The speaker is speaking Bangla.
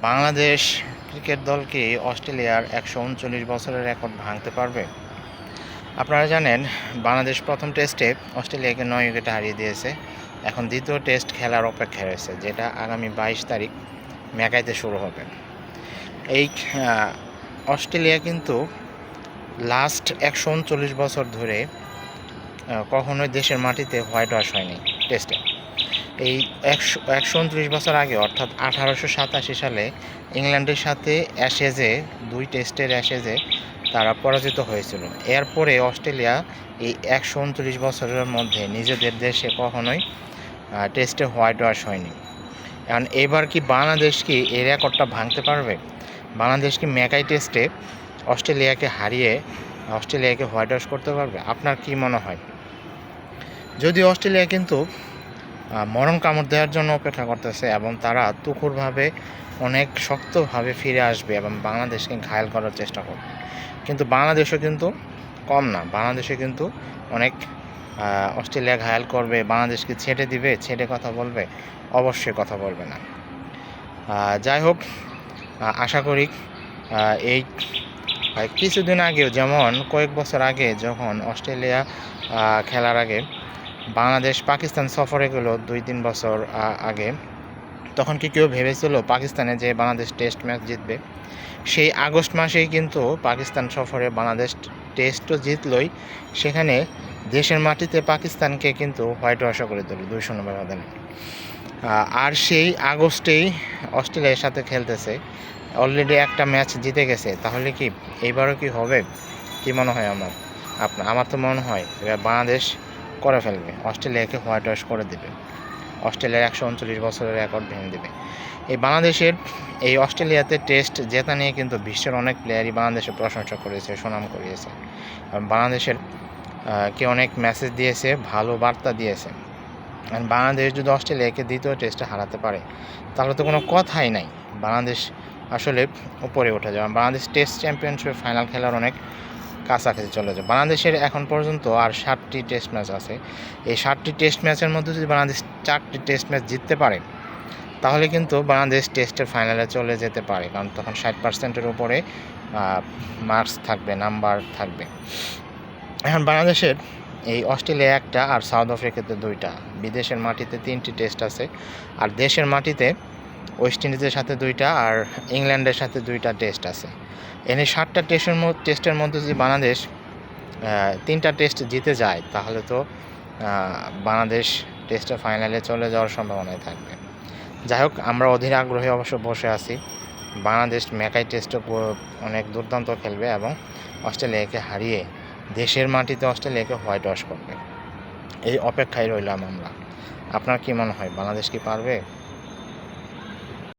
বাংলাদেশ ক্রিকেট দল কি অস্ট্রেলিয়ার ১৩৯ বছরের রেকর্ড ভাঙতে পারবে? আপনারা জানেন বাংলাদেশ প্রথম টেস্টে অস্ট্রেলিয়াকে ৯ উইকেটে হারিয়ে দিয়েছে। এখন দ্বিতীয় টেস্ট খেলার অপেক্ষায় রয়েছে, যেটা আগামী ২২ তারিখ ম্যাকাইতে শুরু হবে। এই অস্ট্রেলিয়া কিন্তু লাস্ট ১৩৯ বছর ধরে কখনোই দেশের মাটিতে হোয়াইট ওয়াশ হয়নি টেস্টে। এই ১৩৯ বছর আগে অর্থাৎ ১৮৮৭ সালে ইংল্যান্ডের সাথে অ্যাশেজে ২ টেস্টের অ্যাশেজে তারা পরাজিত হয়েছিল। এরপরে অস্ট্রেলিয়া এই ১৩৯ বছরের মধ্যে নিজেদের দেশে কখনোই টেস্টে হোয়াইট ওয়াশ হয়নি। এখন এবার কি বাংলাদেশ কি এই রেকর্ডটা ভাঙতে পারবে? বাংলাদেশ কি ম্যাকাই টেস্টে অস্ট্রেলিয়াকে হারিয়ে অস্ট্রেলিয়াকে হোয়াইট ওয়াশ করতে পারবে? আপনার কি মনে হয়? যদিও অস্ট্রেলিয়া কিন্তু মরণ কামড় দেওয়ার জন্য অপেক্ষা করতেছে এবং তারা তুখুরভাবে অনেক শক্তভাবে ফিরে আসবে এবং বাংলাদেশকে ঘায়েল করার চেষ্টা করবে, কিন্তু বাংলাদেশও কিন্তু কম না। বাংলাদেশে কিন্তু অনেক অস্ট্রেলিয়া ঘায়েল করবে, বাংলাদেশকে ছেড়ে দিবে, ছেড়ে কথা বলবে? অবশ্যই কথা বলবে না। যাই হোক, আশা করি এই কিছুদিন আগেও, যেমন কয়েক বছর আগে যখন অস্ট্রেলিয়া খেলার আগে বাংলাদেশ পাকিস্তান সফরে গেল ২-৩ বছর আগে, তখন কি কেউ ভেবেছিল পাকিস্তানে যে বাংলাদেশ টেস্ট ম্যাচ জিতবে? সেই আগস্ট মাসেই কিন্তু পাকিস্তান সফরে বাংলাদেশ টেস্টও জিতলই, সেখানে দেশের মাটিতে পাকিস্তানকে কিন্তু হোয়াইট ওয়াশও করে দিল ২-০ ব্যবধানে। আর সেই আগস্টেই অস্ট্রেলিয়ার সাথে খেলতেছে, অলরেডি একটা ম্যাচ জিতে গেছে। তাহলে কি এইবারও কি হবে? কি মনে হয় আমার তো মনে হয় এবার বাংলাদেশ করে ফেলবে, অস্ট্রেলিয়াকে হোয়াইট ওয়াশ করে দেবে, অস্ট্রেলিয়ার ১৩৯ বছরের রেকর্ড ভেঙে দেবে। এই বাংলাদেশের এই অস্ট্রেলিয়াতে টেস্ট জেতা নিয়ে কিন্তু বিশ্বের অনেক প্লেয়ারই বাংলাদেশের প্রশংসা করেছে, সুনাম করিয়েছে। বাংলাদেশের কে অনেক মেসেজ দিয়েছে, ভালো বার্তা দিয়েছে। বাংলাদেশ যদি অস্ট্রেলিয়াকে দ্বিতীয় টেস্টে হারাতে পারে তাহলে তো কোনো কথাই নাই, বাংলাদেশ আসলে উপরে উঠে যাবে। বাংলাদেশ টেস্ট চ্যাম্পিয়নশিপে ফাইনাল খেলার অনেক কাছাকাছি চলে যায়। বাংলাদেশের এখন পর্যন্ত আর 7টি টেস্ট ম্যাচ আছে। এই 7টি টেস্ট ম্যাচের মধ্যে যদি বাংলাদেশ 4টি টেস্ট ম্যাচ জিততে পারে তাহলে কিন্তু বাংলাদেশ টেস্টের ফাইনালে চলে যেতে পারে, কারণ তখন 60%-এর উপরে মার্কস থাকবে, নাম্বার থাকবে। এখন বাংলাদেশের এই অস্ট্রেলিয়া একটা আর সাউথ আফ্রিকাতে 2টা, বিদেশের মাটিতে 3টি টেস্ট আছে, আর দেশের মাটিতে ওয়েস্ট ইন্ডিজের সাথে 2টা আর ইংল্যান্ডের সাথে 2টা টেস্ট আছে। এনে 7টা টেস্টের মধ্যে যদি বাংলাদেশ 3টা টেস্ট জিতে যায় তাহলে তো বাংলাদেশ টেস্টের ফাইনালে চলে যাওয়ার সম্ভাবনাই থাকবে। যাই হোক, আমরা অধীর আগ্রহে অবশ্য বসে আছি। বাংলাদেশ ম্যাকাই টেস্টও অনেক দুর্দান্ত খেলবে এবং অস্ট্রেলিয়াকে হারিয়ে দেশের মাটিতে অস্ট্রেলিয়াকে হোয়াইট ওয়াশ করবে। এই অপেক্ষায় রইলাম আমরা। আপনার কি মনে হয় বাংলাদেশ কি পারবে?